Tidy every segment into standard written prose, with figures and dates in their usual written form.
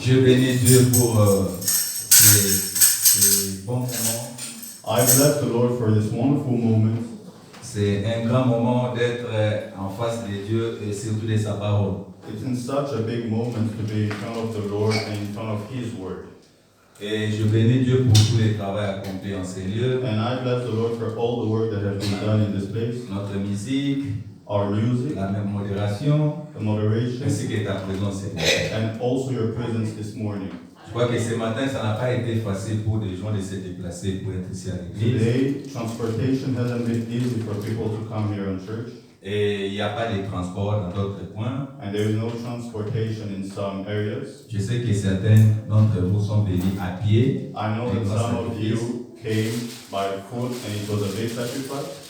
Je bénis Dieu pour ces bons moments. I bless the Lord for this wonderful moment. C'est un grand moment d'être en face de Dieu et surtout de sa parole. It's in such a big moment to be in front of the Lord and in front of His Word. Et je bénis Dieu pour tout le travail accompli en ces lieux. And I bless the Lord for all the work that has been done in this place. Notre musique, Our music, la même modération, the moderation, ainsi que ta présence. and also your presence this morning. Je crois que ce matin, ça n'a pas été facile pour des gens de se déplacer pour être ici à l'église. Today, transportation hasn't been easy for people to come here in church. Et il n'y a pas de transport dans d'autres points. And there is no transportation in some areas. Je sais que certains d'entre vous sont venus à pied. I know that some of you came by foot and it was a big sacrifice.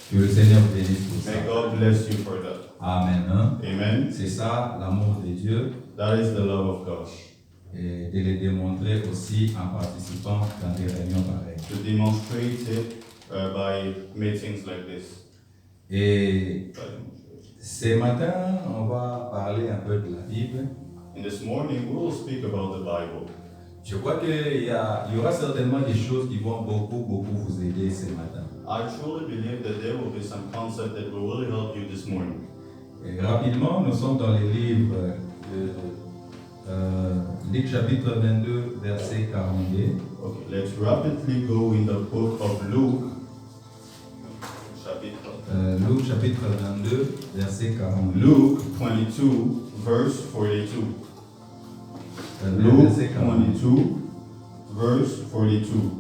Que le Seigneur vous bénisse pour ça. May God bless you for that. Amen. Amen. C'est ça l'amour de Dieu. That is the love of God. Et de le démontrer aussi en participant dans des réunions pareilles. To demonstrate it by meetings like this. Et ce matin, on va parler un peu de la Bible. And this morning we will speak about the Bible. Je crois qu'il y aura certainement des choses qui vont beaucoup vous aider ce matin. I truly believe that there will be some concept that will really help you this morning. Et rapidement, nous sommes dans les livres de Luc chapitre 22, verset 42. Okay, let's rapidly go in the book of Luke. Chapitre. Luc chapitre 22, verset 42. Luke 22, verse 42. Luke Verset 42. 22, verse 42.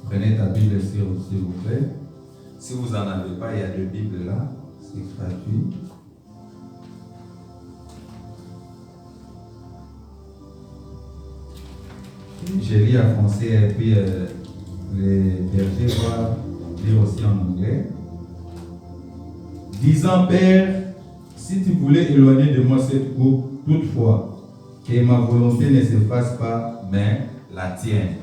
Prenez ta Bible s'il vous plaît. Si vous n'en avez pas, il y a deux Bibles là. C'est gratuit. J'ai lu en français et puis les bergers vont lire aussi en anglais. Disant, Père, si tu voulais éloigner de moi cette coupe, toutefois, que ma volonté ne se fasse pas, mais la tienne.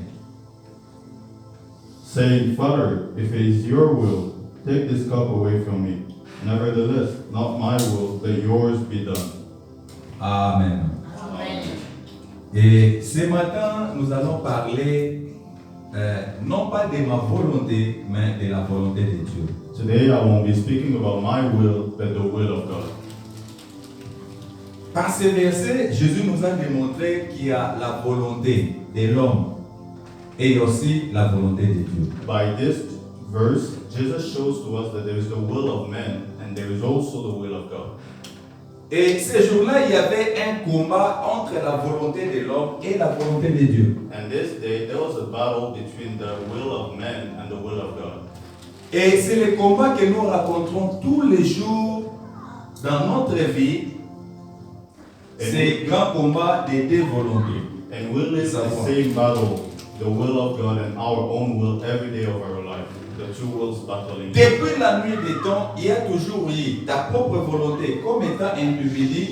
Saying, Father, if it is your will, take this cup away from me. Nevertheless, not my will, but yours be done. Amen. Amen. Et ce matin, nous allons parler non pas de ma volonté, mais de la volonté de Dieu. Today I won't be speaking about my will, but the will of God. Par ce verset, Jésus nous a démontré qu'il y a la volonté de l'homme et aussi la volonté de Dieu. By this verse, Jesus shows to us that there is the will of man and there is also the will of God. Et ce jour-là, il y avait un combat entre la volonté de l'homme et la volonté de Dieu. And this day, there was a battle between the will of man and the will of God. Et c'est le combat que nous rencontrons tous les jours dans notre vie. C'est un grand combat des deux volontés. And we live the same battle, the will of God and our own will every day of our life. The two wills battling. Depuis la nuit des temps, il y a toujours eu ta propre volonté comme étant individu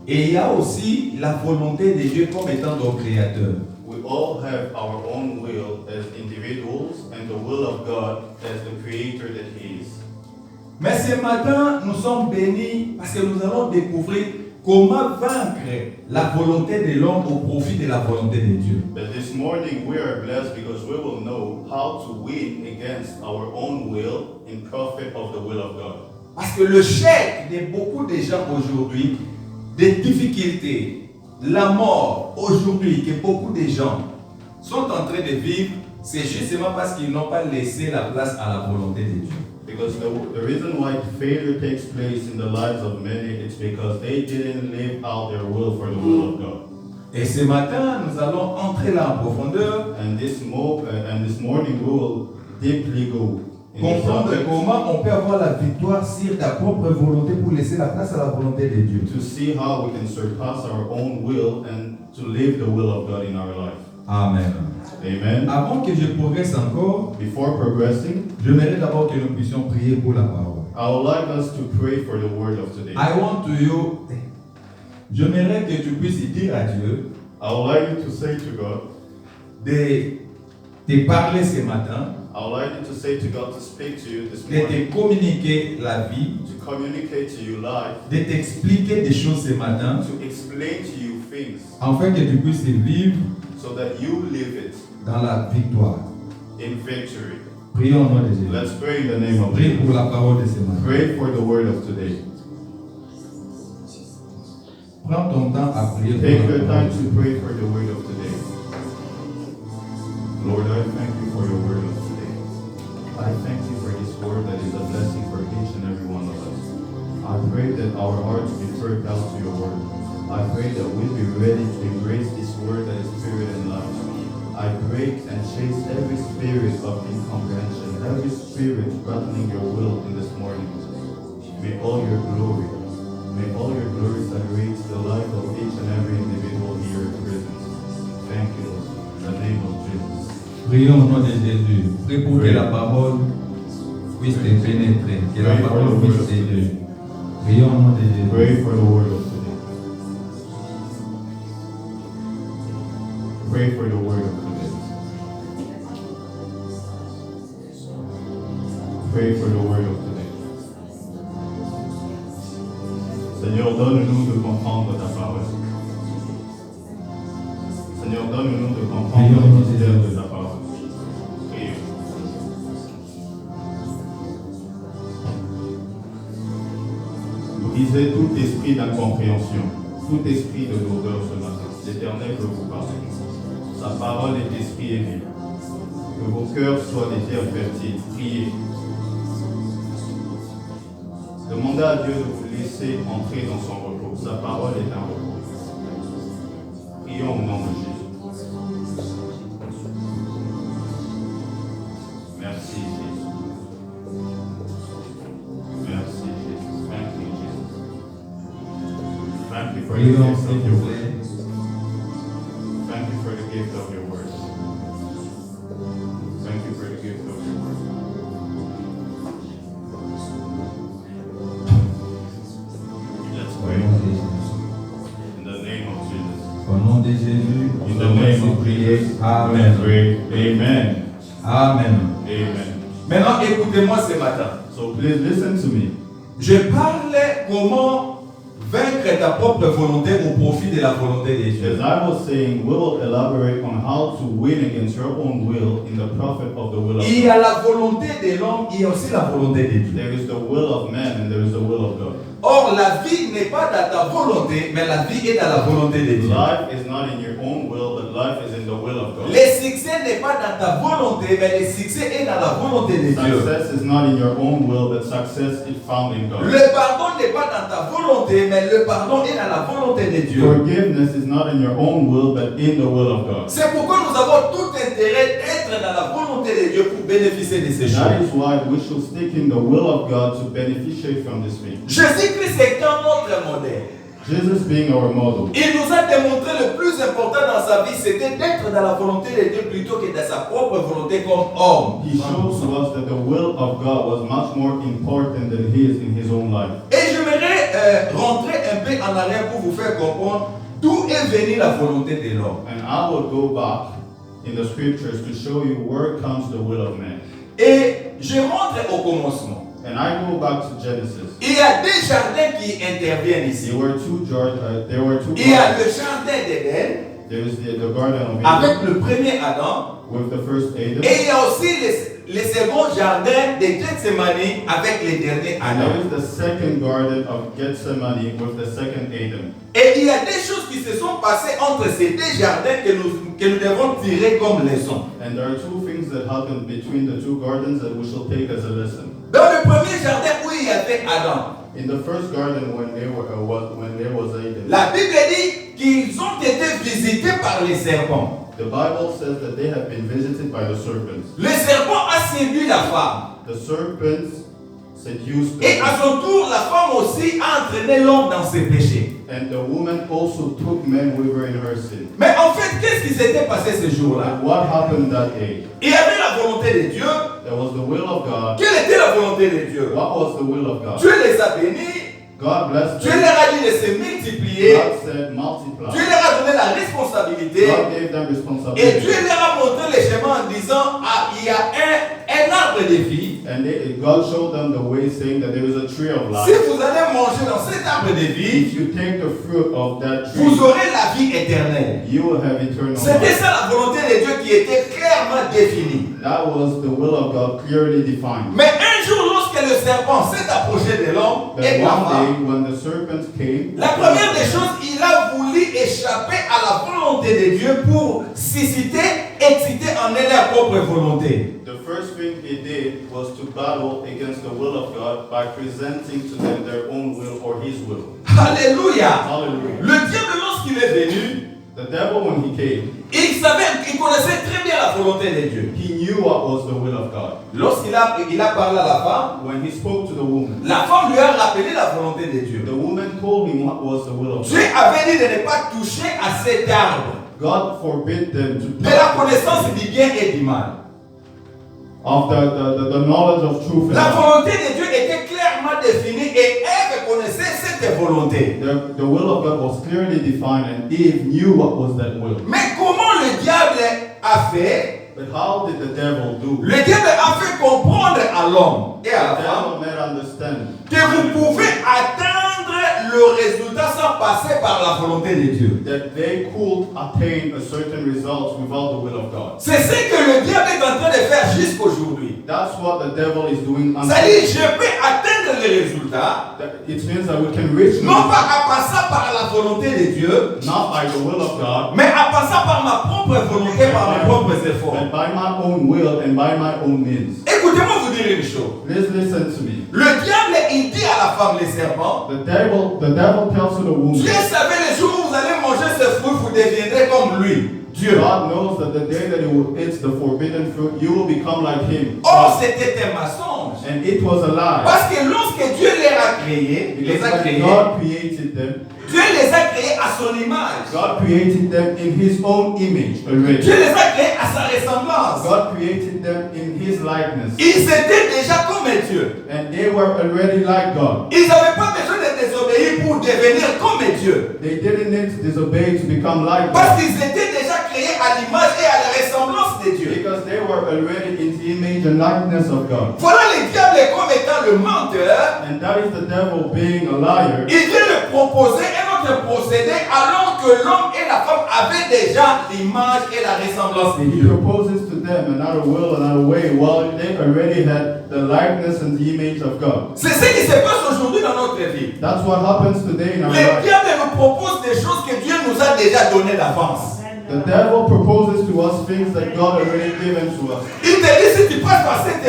et il y a aussi la volonté de Dieu comme étant ton créateur. We all have our own will as individuals and the will of God as the creator that He is. Mais ce matin, nous sommes bénis parce que nous allons découvrir comment vaincre la volonté de l'homme au profit de la volonté de Dieu. But this morning we are blessed because we will know how to win against our own will in profit of the will of God. Parce que le chèque de beaucoup de gens aujourd'hui, des difficultés, la mort aujourd'hui que beaucoup de gens sont en train de vivre, c'est justement parce qu'ils n'ont pas laissé la place à la volonté de Dieu. Because the reason why failure takes place in the lives of many is because they didn't live out their will for the will of God. Et ce matin, nous allons entrer là en profondeur, And this morning we will deeply go in this comprendre subject comment on peut avoir la victoire sur ta propre volonté pour laisser la place à la volonté de Dieu. to see how we can surpass our own will and to live the will of God in our life. Amen. Amen. Avant que je progresse encore, Before progressing, j'aimerais d'abord que nous puissions prier pour la parole. I would like us to pray for the word of today. I want to you, j'aimerais que tu puisses dire à Dieu I would like you to say to God, de te parler ce matin, I would like you to say to God to speak to you this de morning, te communiquer la vie, to communicate to you life, de t'expliquer des choses ce matin, to explain to you things afin que tu puisses vivre so that you live it dans la victoire. in victory. Prions au nom de Jésus. Let's pray in the name of Prie pour Jesus. la parole de ce matin. Pray for the word of today. Prends ton temps à prier Take pour your la parole. time to pray for the word of today. Lord, I thank you for your word of today. I thank you for this word that is a blessing for each and every one of us. I pray that our hearts be turned out to your word. I pray that we'll be ready to embrace this word that is spirit and life. I break and chase every spirit of incomprehension, every spirit battling your will in this morning. May all your glory saturate the life of each and every individual here present. Thank you, Lord. In the name of Jesus. Prions au nom de Jésus. Prie pour que la parole puisse te pénétrer, que la parole puisse t'aider. Prions au nom de Jésus. Pray for the word of today. Pray for the word of today. Pray for the word of today. Seigneur, donne-nous de comprendre ta parole. Seigneur, donne-nous de comprendre le mystère de ta parole. Prions. Brisez tout esprit esprit d'incompréhension, tout esprit de lourdeur ce matin. L'Éternel veut vous parler. Sa parole est esprit et vie. Que vos cœurs soient des terres fertiles. Priez. Demandez à Dieu de vous laisser entrer dans son repos. Sa parole est un repos. Prions au nom de Jésus. Merci Jésus. Merci Jésus. Thank you Jesus. Thank you for the gift of your word. Thank you for the gift of your word. Thank you for the gift of your word. Let's pray. In the name of Jesus. Au nom de Jésus, In the name of prier. Jesus. Amen. Pray. Amen. Amen. Amen. Maintenant, écoutez-moi ce matin. So please listen to me. Je parlais comment vaincre ta propre volonté au profit de la volonté de As Dieu. I was saying, we will elaborate on how to win against your own will in the profit of the will of Il y a God. la volonté de l'homme, il y a aussi la volonté de Dieu. There is the will of man and there is the will of God. Or, la vie n'est pas dans ta volonté, mais la vie est dans la volonté de Dieu. Life is not in your own will, but life is in the will of God. Le succès n'est pas dans ta volonté, mais le succès est dans la volonté de Dieu. Success is not in your own will, but success is found in God. Le pardon n'est pas dans ta volonté, mais le pardon est dans la volonté de Dieu. Forgiveness is not in your own will, but in the will of God. C'est pourquoi nous avons tout intérêt d'être dans la volonté de Dieu pour bénéficier de ces That choses. is why we should stick in the will of God to beneficiate from this thing. Jésus-Christ est notre modèle. Jesus being our model. Il nous a démontré le plus important dans sa vie, c'était d'être dans la volonté de Dieu plutôt que dans sa propre volonté comme homme. He shows to us that the will of God was much more important than his in his own life. Et j'aimerais rentrer un peu en arrière pour vous faire comprendre d'où est venue la volonté de l'homme. And I will go back in the scriptures to show you where comes the will of man. Et je rentre au commencement. And I go back to Genesis. Il y a deux jardins qui interviennent ici. There were two Il y a gardens. le jardin d'Éden There is the Garden of Eden avec le premier Adam. with the first Adam. Et il y a aussi le second jardin de Gethsemane avec le dernier And there Adam. is the second Garden of Gethsemane with the second Adam. Et il y a des choses qui se sont passées entre ces deux jardins que nous devons tirer comme leçon. And there are two things that happened between the two gardens that we shall take as a lesson. Dans le premier jardin où il y avait Adam, In the first garden, when there was Adam, la Bible dit qu'ils ont été visités par les serpents. the Bible says that they have been visited by the serpents. Le serpent a séduit la femme. The serpents seduced Et à them, son tour, la femme aussi a entraîné l'homme dans ses péchés. and the woman also took men with her in her sin. Mais en fait, qu'est-ce qui s'était passé ce jour-là? And what happened that day? Il y avait la volonté de Dieu. There was the will of God. Quelle était la volonté de Dieu? What was the will of God? Dieu les a bénis. God blessed Dieu them. leur a dit de se multiplier. God said multiply. Dieu leur a donné la responsabilité. God gave them Et responsibility. Dieu leur a montré le chemin en disant, ah, il y a un arbre de vie. And God showed them the way, saying that there is a tree of Si life. vous allez manger dans cet arbre de vie, If you take the fruit of that tree, vous aurez la vie éternelle. you will have eternal C'était life. ça la volonté de Dieu qui était clairement définie. That was the will of God clearly defined. Mais un jour, lorsque le serpent s'est approché de l'homme et That de la one day, femme, when the serpents came, la première des choses, il a voulu échapper à la volonté de Dieu pour susciter, exciter en eux leur propre volonté. the first thing he did was to battle against the will of God by presenting to them their own will or his will. Alléluia. Hallelujah. Le diable, lorsqu'il est venu, The devil, when he came, il connaissait très bien la volonté de Dieu. he knew what was the will of God. Lorsqu'il a parlé à la femme, When he spoke to the woman, la femme lui a rappelé la volonté de Dieu. the woman told him what was the will of Dieu God. avait dit de ne pas toucher à cet arbre God forbid them to de la connaissance du bien et du mal. of the knowledge of truth and La lie. volonté de Dieu était clairement définie et Ève connaissait cette volonté. The will of God was clearly defined, and Eve knew what was that will. Mais comment le diable a fait? But how did the devil do? Le diable a fait comprendre à l'homme et à The la femme devil made understand que vous pouvez atteindre le résultat sans passer par la volonté de Dieu. that they could attain a certain result without the will of God. C'est ce que le diable est en train de faire jusqu'aujourd'hui. That's what the devil is doing. C'est-à-dire, je peux atteindre atteindre les résultats, it means that we can reach non pas en passant par la volonté de Dieu, not by the will of God, mais en passant par ma propre volonté, par mes propres efforts. but by my own will and by my own means. Écoutez-moi vous dire une chose. Please listen to me. Le diable, il dit à la femme, les serpents, The devil tells to the woman, Dieu savait le jour où vous allez manger ce fruit, vous deviendrez comme lui, Dieu. God knows that the day that you will eat the forbidden fruit, you will become like him. Or, c'était un mensonge. And it was a lie. Parce que lorsque Dieu les a créés, il les a Because créés, when God created them, Dieu les a créés à son image. God created them in his own image already. Dieu les a créés à sa ressemblance. God created them in his likeness. Ils étaient déjà comme Dieu. And they were already like God. Ils n'avaient pas besoin de désobéir pour devenir comme Dieu. They didn't need to disobey to become like Parce God. qu'ils étaient déjà créés à l'image et à la ressemblance de Dieu. Because they were already in the image and likeness of God. Voilà le diable comme étant le menteur. And that is the devil being a liar. Il vient de proposer un autre procédé alors que l'homme et la femme avaient déjà l'image et la ressemblance de He Dieu. proposes to them another will, another way, while they already had the likeness and the image of God. C'est ce qui se passe aujourd'hui dans notre vie. That's what happens today in our Le life. diable nous propose des choses que Dieu nous a déjà données d'avance. The devil proposes to us things that God already given to us. Il te dit si tu passes par cette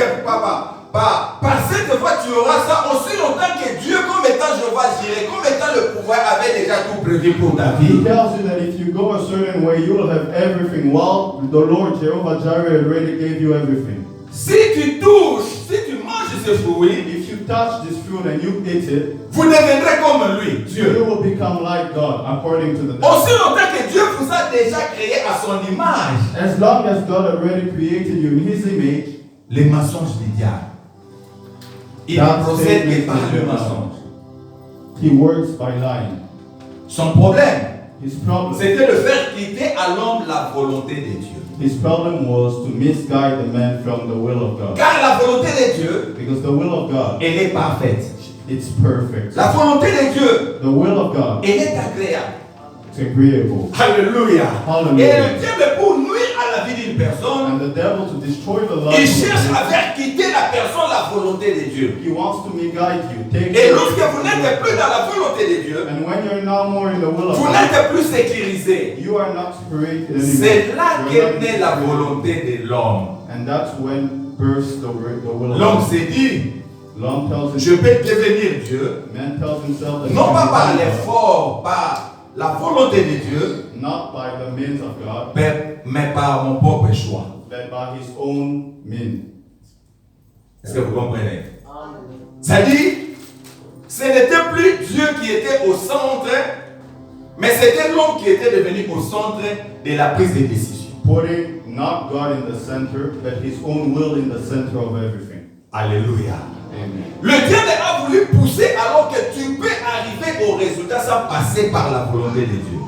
par cette voie, tu auras ça aussi longtemps que Dieu, comme étant Jéhovah Jireh, comme étant le pouvoir, avait déjà tout prévu pour ta vie. He tells you that if you go a certain way, you will have everything, while the Lord Jehovah Jireh already gave you everything. Si tu touches, si tu manges ce fruit, If you touch this fruit and you eat it, vous deviendrez comme lui, Dieu. you will become like God, according to the devil. Aussi longtemps que Dieu vous a déjà créé à son image. As long as God already created you in his image, Les mensonges du diable. Il That procède que statement par is le the mensonge. he works by lying. Son problème, His problem, c'était de faire quitter à l'homme la volonté de Dieu. his problem was to misguide the man from the will of God. Car la volonté de Dieu, Because the will of God, elle est parfaite. it's perfect. La volonté de Dieu, The will of God, elle est agréable. it's agreeable. Alléluia. Hallelujah. Et le diable, pour nuire à la vie d'une personne, And the devil, to destroy the il life cherche of à faire quitter la personne la volonté de Dieu. he wants to misguide you. Take Et you- lorsque vous n'êtes plus dans la volonté de Dieu, And when you're no more in the will of vous God, n'êtes plus sécurisé. you are not created anymore. C'est là You're qu'est not née la created. volonté de l'homme. And that's when bursts the will of L'homme God. s'est dit, L'homme tells je himself, peux devenir Dieu, man tells himself that he non can pas par become God, l'effort, par la volonté de Dieu, not by the means of God, mais par mon propre choix. but by his own means. Est-ce que vous comprenez? C'est-à-dire, ce n'était plus Dieu qui était au centre, mais c'était l'homme qui était devenu au centre de la prise de décision. Putting not God in the center, but his own will in the center of everything. Alléluia. Amen. Le diable a voulu pousser alors que tu peux arriver au résultat sans passer par la volonté de Dieu.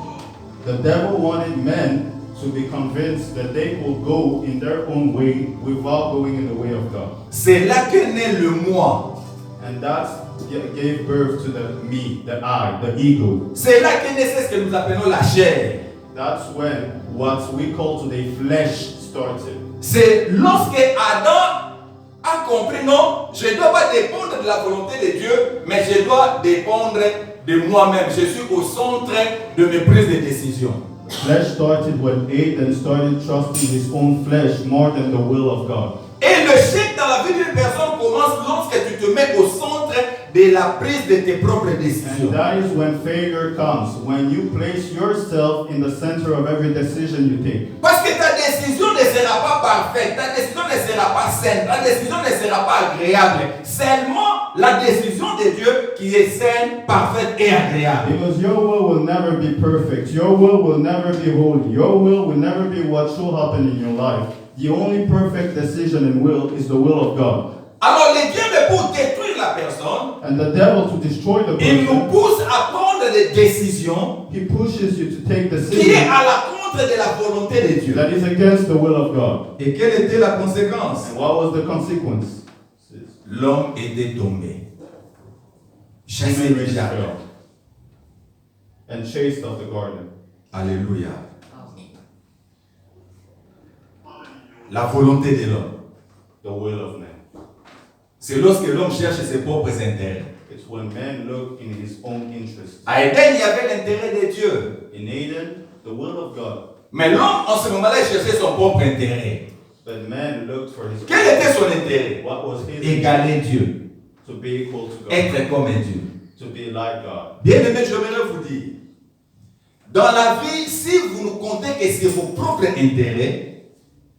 The devil wanted men to be convinced that they will go in their own way without going in the way of God. C'est là que naît le moi. And that gave birth to the me, the I, the ego. C'est là que naît ce que nous appelons la chair. That's when what we call today flesh started. C'est lorsque Adam a compris, non, je ne dois pas dépendre de la volonté de Dieu, mais je dois dépendre de moi-même. Je suis au centre de mes prises de décision. Flesh started when Adam started trusting his own flesh more than the will of God. Et le chèque dans la vie d'une personne commence lorsque tu te mets au centre de la prise de tes propres décisions. And that is when failure comes, when you place yourself in the center of every decision you take. Parce que ta décision ne sera pas parfaite, ta décision ne sera pas saine, ta décision ne sera pas agréable. Seulement la décision de Dieu qui est saine, parfaite et agréable. Because your will never be perfect. Your will never be holy. Your will never be what should happen in your life. The only perfect decision and will is the will of God. Alors le diable pour détruire la personne, And the devil, to destroy the il nous person, pousse à prendre des décisions he pushes you to take qui est decisions à la contre de la volonté de Dieu. that is against the will of God. Et quelle était la conséquence? And what was the consequence? L'homme était tombé. Chassé Human du race jardin. fell and chased of the garden. Alléluia. La volonté de l'homme. The will of man. C'est lorsque l'homme cherche ses propres intérêts. It's when man look in his own interest. À Éden, il y avait l'intérêt de Dieu. In Eden, the will of God. Mais l'homme, en ce moment-là, il cherchait son propre intérêt. But man looked for his Quel était son intérêt? What was his Égaler Dieu. to be equal to God. Être comme un Dieu. To be like God. Bien aimé, j'aimerais vous dire, dans la vie, si vous ne comptez que c'est vos propres intérêts,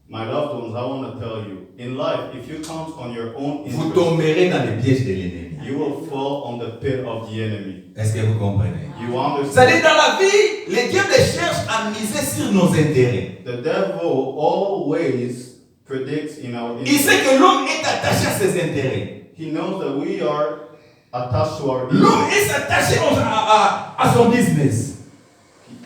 My loved ones, I want to tell you, in life, if you count on your own vous interest, tomberez dans les pièges de l'ennemi. you will fall on the pit of the enemy. Est-ce que vous comprenez? You understand? C'est-à-dire, dans la vie, les diables cherchent à miser sur nos intérêts. The devil always predicts in our Il sait interest. que l'homme est attaché à ses intérêts. He knows that we are attached to our L'homme interest. est attaché à son business.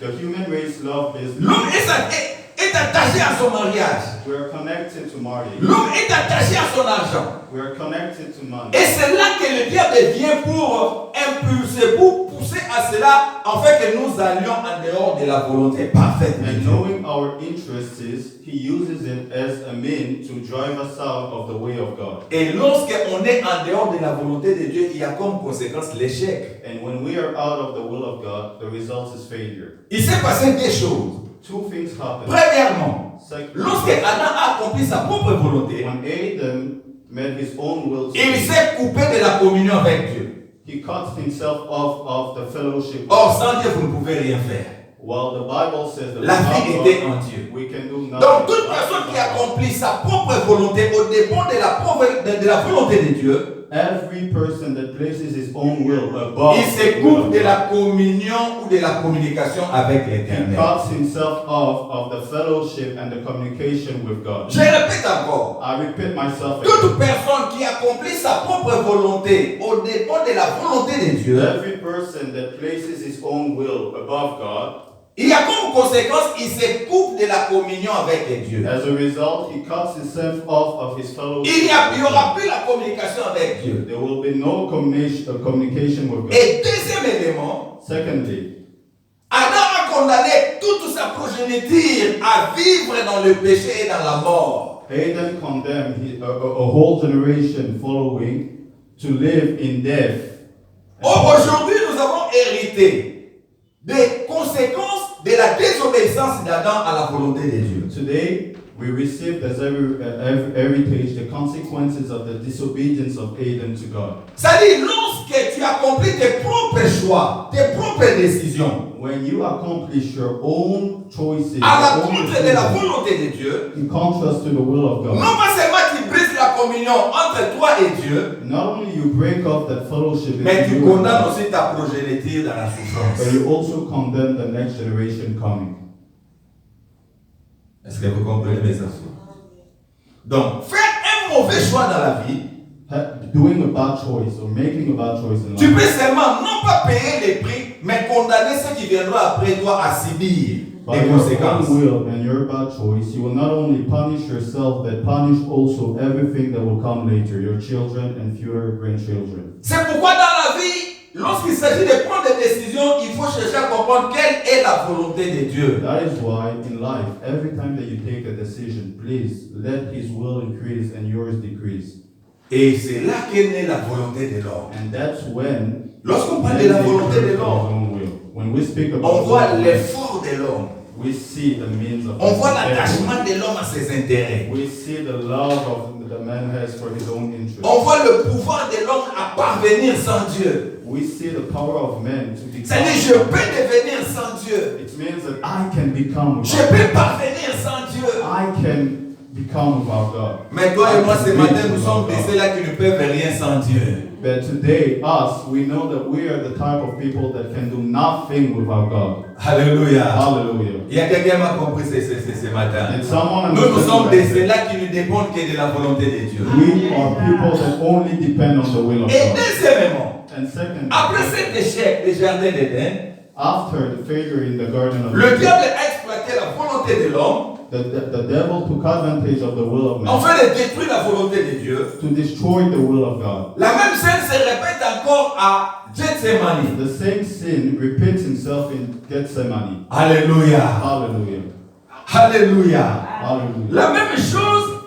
The human race love business. L'homme est attaché à son mariage. We are connected to marriage. L'homme est attaché à son argent. We are connected to money. Et c'est là que le diable vient pour impulser, pour pousser à cela, en fait que nous allions en dehors de la volonté parfaite de And Dieu. knowing our interests, he uses it as a mean to drive us out of the way of God. Et lorsqu'on est en dehors de la volonté de Dieu, il y a comme conséquence l'échec. And when we are out of the will of God, the result is failure. Il s'est passé des choses. Two things happen. Premièrement, Second, lorsque Adam a accompli sa propre volonté, when Adam made his own will, il s'est coupé de la communion avec Dieu. he cut himself off of the fellowship. Or, sans Dieu, vous ne pouvez rien faire. While the Bible says that La without vie God, était en Dieu. we can do nothing. Donc, toute personne qui accomplit sa propre volonté au dépend de la volonté de Dieu, Every person that places his own will above il se the will coupe of de God, la communion ou de la communication avec he l'Éternel. cuts himself off of the fellowship and the communication with God. Je répète encore. I repeat myself again. Toute personne qui accomplit sa propre volonté au dépend de la volonté de Dieu, Every person that places his own will above God, il y a comme conséquence, il se coupe de la communion avec Dieu. as a result, he cuts himself off of his fellowship. Il n'y with aura God. plus la communication avec Dieu. There will be no communication with God. Et deuxième élément, Secondly, Adam a condamné toute sa progéniture à vivre dans le péché et dans la mort. Adam condemned a whole generation following to live in death. Aujourd'hui, nous avons hérité des conséquences de la désobéissance d'Adam à la volonté de Dieu. Today, we received as every heritage the consequences of the disobedience of Adam to God. C'est-à-dire, lorsque tu accomplis tes propres choix, tes propres décisions, When you accomplish your own choices, à your own l'encontre de la decisions, volonté de Dieu, in contrast to the will of God, non pas seulement tu brises la communion entre toi et Dieu, not only you break off that fellowship, mais tu between you and condamnes God, aussi ta progéniture dans la souffrance. but you also condemn the next generation coming. Est-ce que vous comprenez mes affaires? Donc, faire un mauvais choix dans la vie, Doing a bad choice or making a bad choice in tu peux life, seulement non pas payer les prix, mais condamner ceux qui viendront après toi à subir by les your conséquences. own will and your bad choice, you will not only punish yourself, but punish also everything that will come later, your children and future grandchildren. C'est pourquoi dans la vie, lorsqu'il s'agit de prendre des décisions, il faut chercher à comprendre quelle est la volonté de Dieu. That is why in life, every time that you take a decision, please let His will increase and yours decrease. Et c'est là qu'est née la volonté de l'homme. And that's when Lorsqu'on parle de la volonté de His l'homme, own will. When we speak on about voit His will, l'effort de l'homme. we see the means of On His voit effort. l'attachement de l'homme à ses intérêts. We see the love of the man has for his own interest. On voit le pouvoir de l'homme à parvenir sans Dieu. We see the power of man to C'est-à-dire, je become. peux devenir sans Dieu. It means that I can become Je without peux parvenir sans Dieu. I can become without God. Mais toi et moi, ce matin, nous sommes Without de God. ceux-là qui ne peuvent rien sans Dieu. But today, us, we know that we are the type of people that can do nothing without God. Alléluia. Hallelujah. Il y a quelqu'un qui m'a compris ce matin. Did someone Nous sommes de understand that? ceux-là qui ne dépendent que de la volonté de Dieu. We are people that only depend on the will of Et God. deuxièmement, And second, après cet échec des jardins d'Éden, after the failure in the Garden of le Eden, diable a exploité la volonté de l'homme the devil took advantage of the will of man afin de détruire la volonté de Dieu. to destroy the will of God. La même scène se répète encore à Gethsemane. The same sin repeats himself in Gethsemane. Alléluia. Hallelujah. Alléluia. Hallelujah. La même chose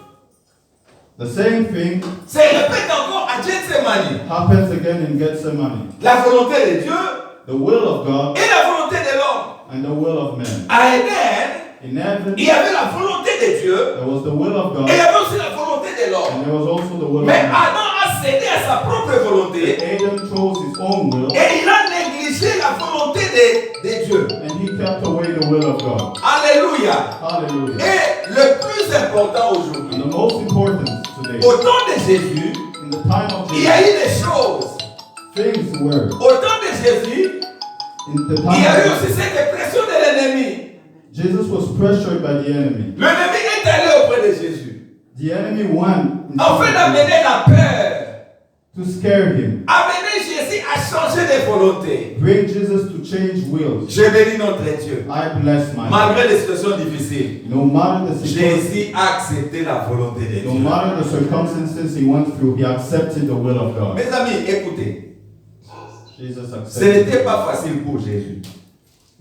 The same thing se répète encore à Gethsemane. happens again in Gethsemane. La volonté de Dieu The will of God et la volonté de l'homme. and the will of man. À Éden, In heaven, il y avait la volonté de Dieu there was the will of et il God y avait aussi la volonté de and l'homme. there was also the will of Mais man. Adam a cédé à sa propre volonté Adam chose his own will et il a négligé la volonté de Dieu. and he kept away the will of God. Alléluia. Hallelujah. Et le plus important And aujourd'hui, the most important today, au temps de Jésus, in the time of il y a Jesus, eu des choses. things were, Au temps de Jésus, in the il y a eu time of aussi cette pression de l'ennemi. Jesus was pressured by the enemy. L'ennemi est allé auprès de Jésus The enemy went in afin d'amener la peur, to scare him, amener Jésus à changer de volonté. bring Jesus to change wills. Je bénis notre Dieu. I bless my God. Malgré les situations difficiles, No matter the situation, Jésus a accepté la volonté de no Dieu. matter the circumstances he went through, he accepted the will of God. Mes amis, écoutez, Jesus ce accepted. n'était pas facile pour Jésus.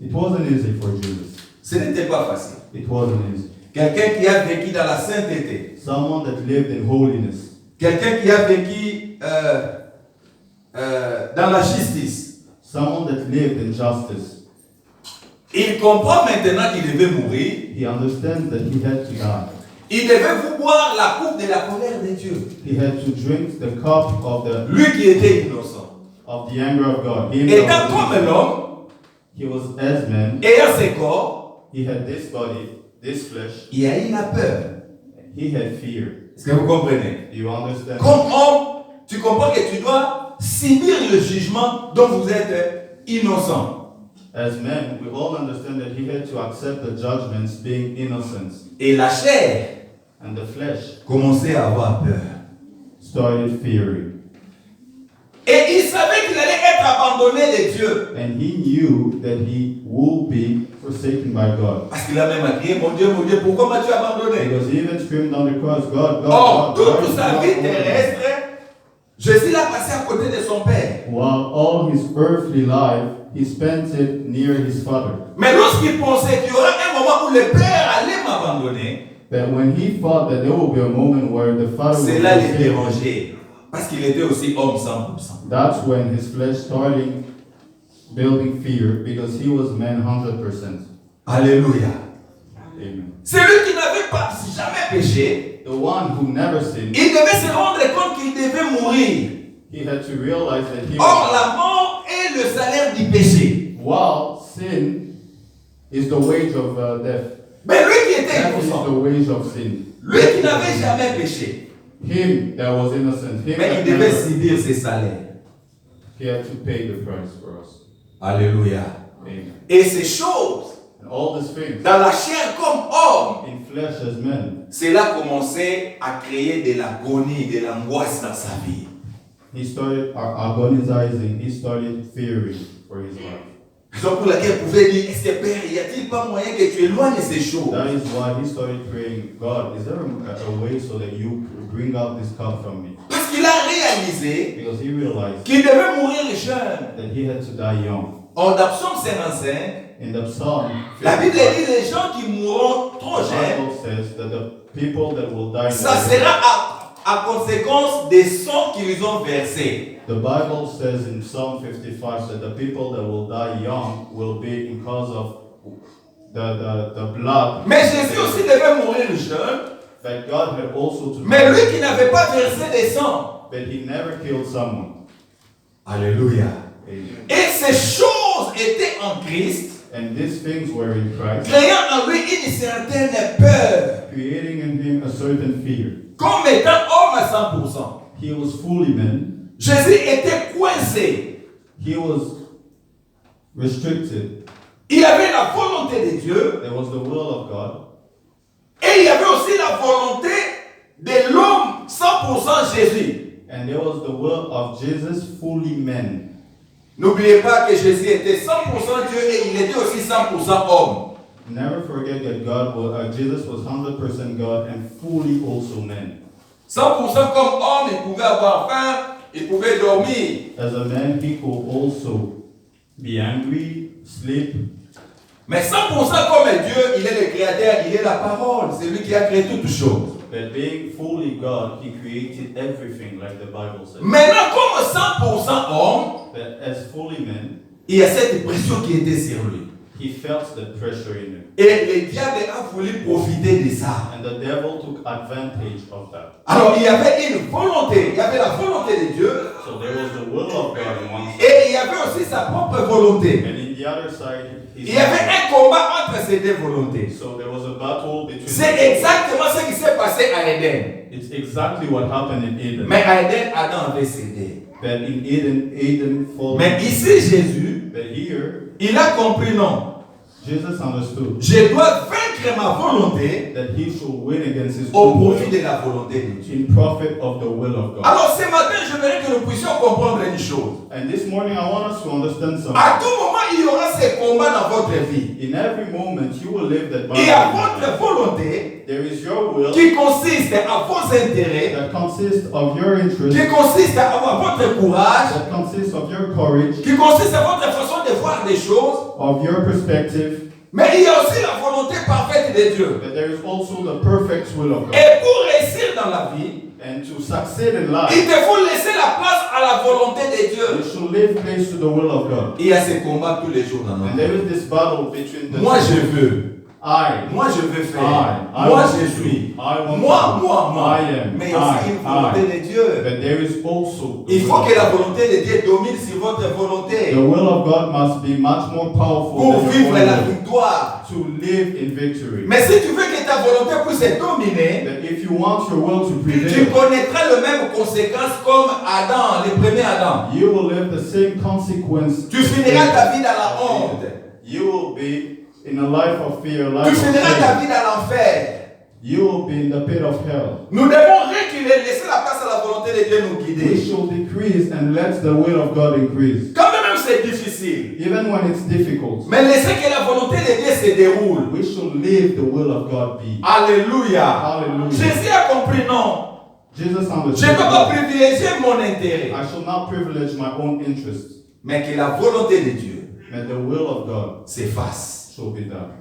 It wasn't easy for Jesus. Ce n'était pas facile. It wasn't easy. Quelqu'un qui a vécu dans la sainteté, Someone that lived in holiness, quelqu'un qui a vécu dans la justice, someone that lived in justice, il comprend maintenant qu'il devait mourir. he understands that he had to die. Il devait vous boire la coupe de la colère de Dieu. He had to drink the cup Lui qui était innocent. of the anger of God. He, Étant himself was comme innocent. l'homme, He was as man. ayant ses corps, He had this body, this flesh. il a eu la peur. He had fear. Est-ce que vous comprenez? Do you understand? Comme homme, tu comprends que tu dois subir le jugement dont vous êtes innocent. As men, we all understand that he had to accept the judgments being innocent. Et la chair And the flesh commençait à avoir peur. started fearing. Et il savait qu'il allait être abandonné de Dieu. And he knew that he would be forsaken by God. Parce qu'il a même crié, mon Dieu, pourquoi m'as-tu abandonné? Because he even screamed on the cross, God, Or, God, God. toute sa vie terrestre, Jésus l'a passé à côté de son Père. While all his earthly life, he spent it near his father. Mais lorsqu'il pensait qu'il y aurait un moment où le Père allait m'abandonner, But when he thought that there will be a moment where the father would cela le forsake him, dérangeait. Parce qu'il était aussi homme 100%. that's when his flesh started building fear because he was man 100%. Alléluia. Amen. Celui qui n'avait pas jamais péché, The one who never sinned, il devait se rendre compte qu'il devait mourir. he had to realize that he Or, was, la mort est le salaire du péché. while sin is the wage of death. Mais lui qui était Death is the innocent, wage of sin. lui qui n'avait jamais péché, Him that was innocent, him mais that il devait never, subir ses salaires. he had to pay the price for us. Alléluia. Amen. Et ces choses, And all these things, dans la chair comme homme, in flesh as men, cela commençait à créer de l'agonie, de l'angoisse dans sa vie. he started agonizing, he started fearing for his life. Raison pour laquelle il pouvait dire, est-ce que Père, y a-t-il pas moyen que tu éloignes ces choses? That is why he started praying, God, is there a way so that you bring out this cup from me? Parce qu'il a réalisé Because he realized qu'il devait mourir jeune. that he had to die young. En Psaume 55, In the Psalm, la Bible dit les gens qui mourront trop the jeunes, Bible says that the people that will die ça young, sera à conséquence des sangs qu'ils ont versés. the Bible says in Psalm 55 that the people that will die young will be because of the blood. Mais Jésus aussi devait mourir jeune, That God had also to mais die, lui qui n'avait pas versé des sangs. but he never killed someone. Alléluia. Amen. Et ces choses étaient en Christ, And these things were in Christ, créant en lui une certaine peur. creating in him a certain fear. Comme étant homme à 100%. He was fully man. Jésus était coincé. He was restricted. Il avait la volonté de Dieu There was the will of God. et il y avait aussi la volonté de l'homme 100% Jésus. And there was the will of Jesus, fully man. N'oubliez pas que Jésus était 100% Dieu et il était aussi 100% homme. Never forget that Jesus was 100% God and fully also man. 100% comme homme, il pouvait avoir faim, il pouvait dormir. As a man, he could also be angry, sleep. Mais 100% comme Dieu, il est le créateur, il est la parole, c'est lui qui a créé toutes choses. But being fully God, he created everything like the Bible says. Maintenant, comme 100% homme, But as fully man, il y a cette pression qui était sur lui. he felt the pressure in him. Et le diable a voulu profiter de ça. And the devil took advantage of that. Alors, il y avait une volonté. Il y avait la volonté de Dieu. So there was the will of God on one side. Et il y avait aussi sa propre volonté. And in the other side, his Il y avait un combat entre ces deux volontés. So there was a battle between C'est exactement ce qui s'est passé à Éden. It's exactly what happened in Eden. Mais à Éden, Adam avait cédé. But in Eden followed. Mais ici, Jésus, But here, il a compris non. Jesus understood Je dois vaincre ma volonté that he should win against his au own profit will de la volonté de Dieu. in profit of the will of God. Alors ce matin, je voudrais que nous puissions comprendre une chose. And this morning, I want us to understand something. À tout moment, il y aura ces combats dans votre vie. In every moment, you will live that Il y a battle. votre volonté There is your will qui consiste à vos intérêts, that consists of your interest, qui consiste à avoir votre courage, that consists of your courage, qui consiste à votre façon de voir les choses. of your perspective, Mais il y a aussi la volonté parfaite de Dieu. but there is also the perfect will of God. Et pour réussir dans la vie, And to succeed in il life, te faut laisser la place à la volonté de you Dieu. should live place to the will of God. Il y a ces combats tous les jours dans notre And vie. there is this battle between the Moi je veux. I Moi je veux faire. I Moi want je to. suis. I want Moi, to. moi. I am. Mais il y a aussi une volonté de Dieu. But there is also the Il will faut of que la God. volonté de Dieu domine sur votre volonté. The will of God must be much more powerful Pour than your vivre own la will victoire. to live in victory. Mais si tu veux que ta volonté puisse dominer, That if you want your will to tu prevail, connaîtras les mêmes conséquences comme Adam, le premier Adam. you will live the same consequence. Tu finiras ta vie dans la honte. You will be in a life of fear, Tu life of finiras ta shame. vie dans l'enfer. You will be in the pit of hell. Nous devons reculer, laisser la place à la volonté de Dieu nous We guider. should decrease and let the will of God increase. Quand même c'est difficile. Even when it's difficult, Mais laissez que la volonté de Dieu se déroule. we should leave the will of God be. Alléluia. Hallelujah. Jésus a compris non. Jesus Je ne understood peux pas that privilégier mon intérêt. I shall not privilege my own interest, Mais que la volonté de Dieu but the will of God s'efface. shall be done.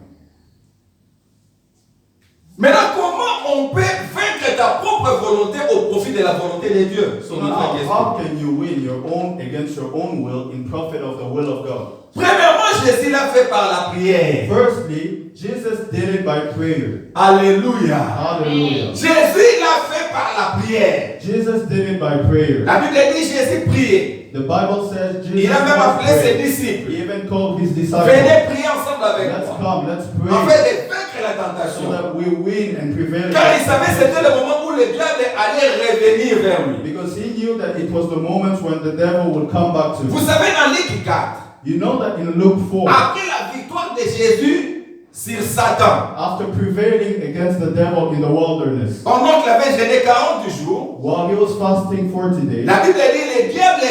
Maintenant, comment on peut vaincre ta propre volonté au profit de la volonté de Dieu? So C'est now, notre question. how can you win your own against your own will in profit of the will of God? Premièrement, Jésus l'a fait par la prière. Firstly, Jesus did it by prayer. Alléluia. Hallelujah. Jésus l'a fait par la prière. Jesus did it by prayer. La Bible dit Jésus priait. The Bible says Jesus Il a même was appelé ses praying. disciples. He even called his disciples. Venez prier ensemble avec Let's moi. come, let's En pray, fait, de vaincre la so tentation. that we win and prevail. Car il savait que c'était le moment où le diable allait revenir vers lui. Because he knew that it was the moment when the devil would come back to Vous him. savez, dans Luc 4, You know that in Luke 4, après la victoire de Jésus sur Satan, after prevailing against the devil in the wilderness, pendant qu'il avait jeûné 40 jours, while he was fasting 40 days, la Bible dit le diable